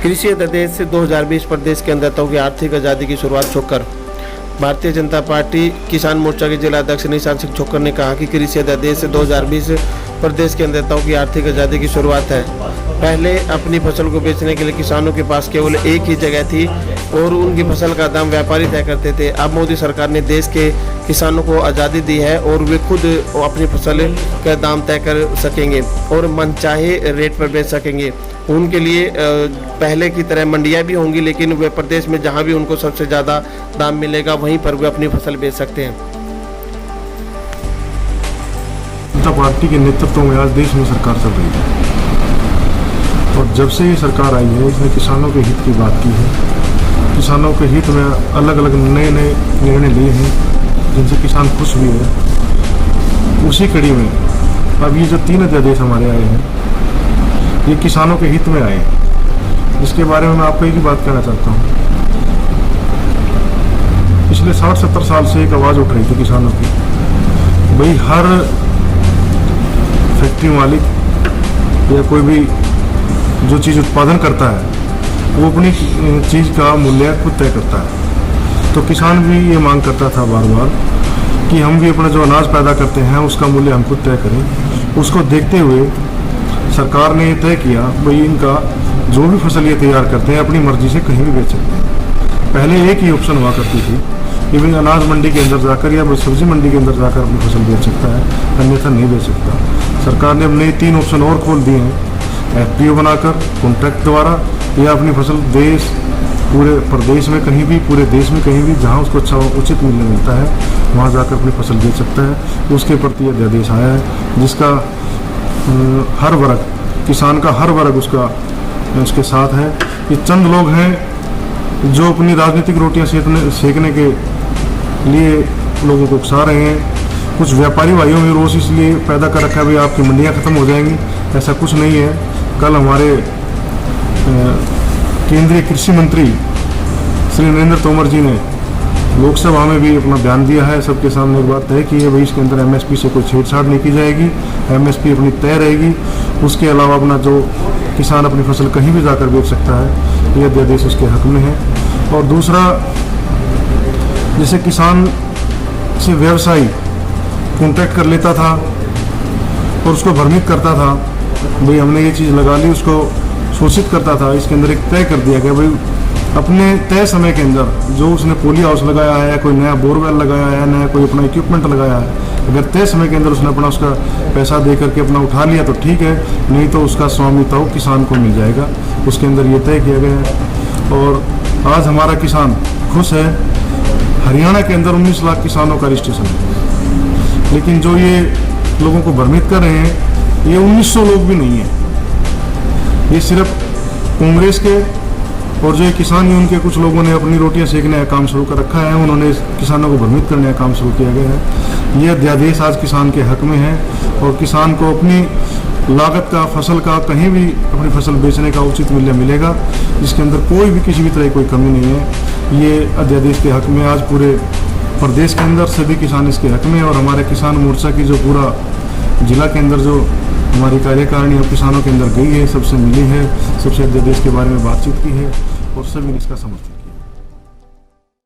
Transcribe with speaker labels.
Speaker 1: कृषि अध्यादेश से 2020 प्रदेश के अन्नदाताओं की आर्थिक आज़ादी की शुरुआत छोकर भारतीय जनता पार्टी किसान मोर्चा के जिला अध्यक्ष निशान सिंह छोकर ने कहा कि कृषि अध्यादेश से 2020 प्रदेश के अन्नदाताओं की आर्थिक आज़ादी की शुरुआत है। पहले अपनी फसल को बेचने के लिए किसानों के पास केवल एक ही जगह थी और उनकी फसल का दाम व्यापारी तय करते थे। अब मोदी सरकार ने देश के किसानों को आज़ादी दी है और वे खुद अपनी फसल का दाम तय कर सकेंगे और मनचाहे रेट पर बेच सकेंगे। उनके लिए पहले की तरह मंडियां भी होंगी, लेकिन वे प्रदेश में जहां भी उनको सबसे ज़्यादा दाम मिलेगा वहीं पर वे अपनी फसल बेच सकते हैं।
Speaker 2: जनता पार्टी के नेतृत्व में आज देश में सरकार चल रही है और जब से ये सरकार आई है इसने किसानों के हित की बात की है। किसानों के हित में अलग अलग नए नए निर्णय लिए हैं जिनसे किसान खुश भी है। उसी कड़ी में अब ये जो 3 अध्यादेश हमारे आए हैं ये किसानों के हित में आए, जिसके बारे में मैं आपको एक ही बात कहना चाहता हूँ। पिछले 60-70 साल से एक आवाज़ उठ रही थी किसानों की, भाई हर फैक्ट्री मालिक या कोई भी जो चीज़ उत्पादन करता है वो अपनी चीज़ का मूल्य खुद तय करता है। तो किसान भी ये मांग करता था बार बार कि हम भी अपना जो अनाज पैदा करते हैं उसका मूल्य हम खुद तय करें। उसको देखते हुए सरकार ने ये तय किया भाई इनका जो भी फसल ये तैयार करते हैं अपनी मर्जी से कहीं भी बेच सकते हैं। पहले एक ही ऑप्शन हुआ करती थी कि भाई अनाज मंडी के अंदर जाकर या सब्जी मंडी के अंदर जाकर अपनी फसल बेच सकता है, अन्यथा नहीं बेच सकता। सरकार ने अपने 3 ऑप्शन और खोल दिए हैं, FPO बनाकर, कॉन्ट्रैक्ट द्वारा या अपनी फसल देश पूरे प्रदेश में कहीं भी, पूरे देश में कहीं भी जहाँ उसको अच्छा उचित मूल्य मिलता है वहाँ जाकर अपनी फसल बेच सकता है। उसके प्रति अध्यादेश आया है जिसका हर वर्ग, किसान का हर वर्ग उसके साथ है। ये चंद लोग हैं जो अपनी राजनीतिक रोटियां सेकने के लिए लोगों को उकसा रहे हैं। कुछ व्यापारी भाइयों में रोष इसलिए पैदा कर रखा है भाई आपकी मंडियां ख़त्म हो जाएंगी, ऐसा कुछ नहीं है। कल हमारे केंद्रीय कृषि मंत्री श्री नरेंद्र तोमर जी ने लोकसभा में भी अपना बयान दिया है, सबके सामने एक बात तय की है भाई इसके अंदर MSP से कोई छेड़छाड़ नहीं की जाएगी, MSP अपनी तय रहेगी। उसके अलावा अपना जो किसान अपनी फसल कहीं भी जाकर बेच सकता है, ये अध्यादेश उसके हक में है। और दूसरा, जैसे किसान से व्यवसायी कॉन्ट्रैक्ट कर लेता था और उसको भ्रमित करता था भाई हमने ये चीज़ लगा ली, उसको सूचित करता था। इसके अंदर एक तय कर दिया गया भाई अपने तय समय के अंदर जो उसने पोली हाउस लगाया है, कोई नया बोरवेल लगाया है, नया कोई अपना इक्विपमेंट लगाया है, अगर तय समय के अंदर उसने अपना उसका पैसा दे करके अपना उठा लिया तो ठीक है, नहीं तो उसका स्वामित्व किसान को मिल जाएगा। उसके अंदर ये तय किया गया है और आज हमारा किसान खुश है। हरियाणा के अंदर 19 लाख किसानों का रजिस्ट्रेशन है, लेकिन जो ये लोगों को भ्रमित कर रहे हैं ये 1900 लोग भी नहीं है। ये सिर्फ कांग्रेस के और जो किसान यूनियन के कुछ लोगों ने अपनी रोटियां सेकने का काम शुरू कर रखा है, उन्होंने किसानों को भ्रमित करने का काम शुरू किया गया है। ये अध्यादेश आज किसान के हक में है और किसान को अपनी लागत का, फसल का कहीं भी अपनी फसल बेचने का उचित मूल्य मिलेगा, जिसके अंदर कोई भी किसी भी तरह की कोई कमी नहीं है। ये अध्यादेश के हक में आज पूरे प्रदेश के अंदर सभी किसान इसके हक में। और हमारे किसान मोर्चा की जो पूरा जिला के अंदर जो हमारी कार्यकारिणी अब किसानों के अंदर गई है, सबसे मिली है, सबसे अध्यादेश के बारे में बातचीत की है और सभी ने इसका समर्थन किया।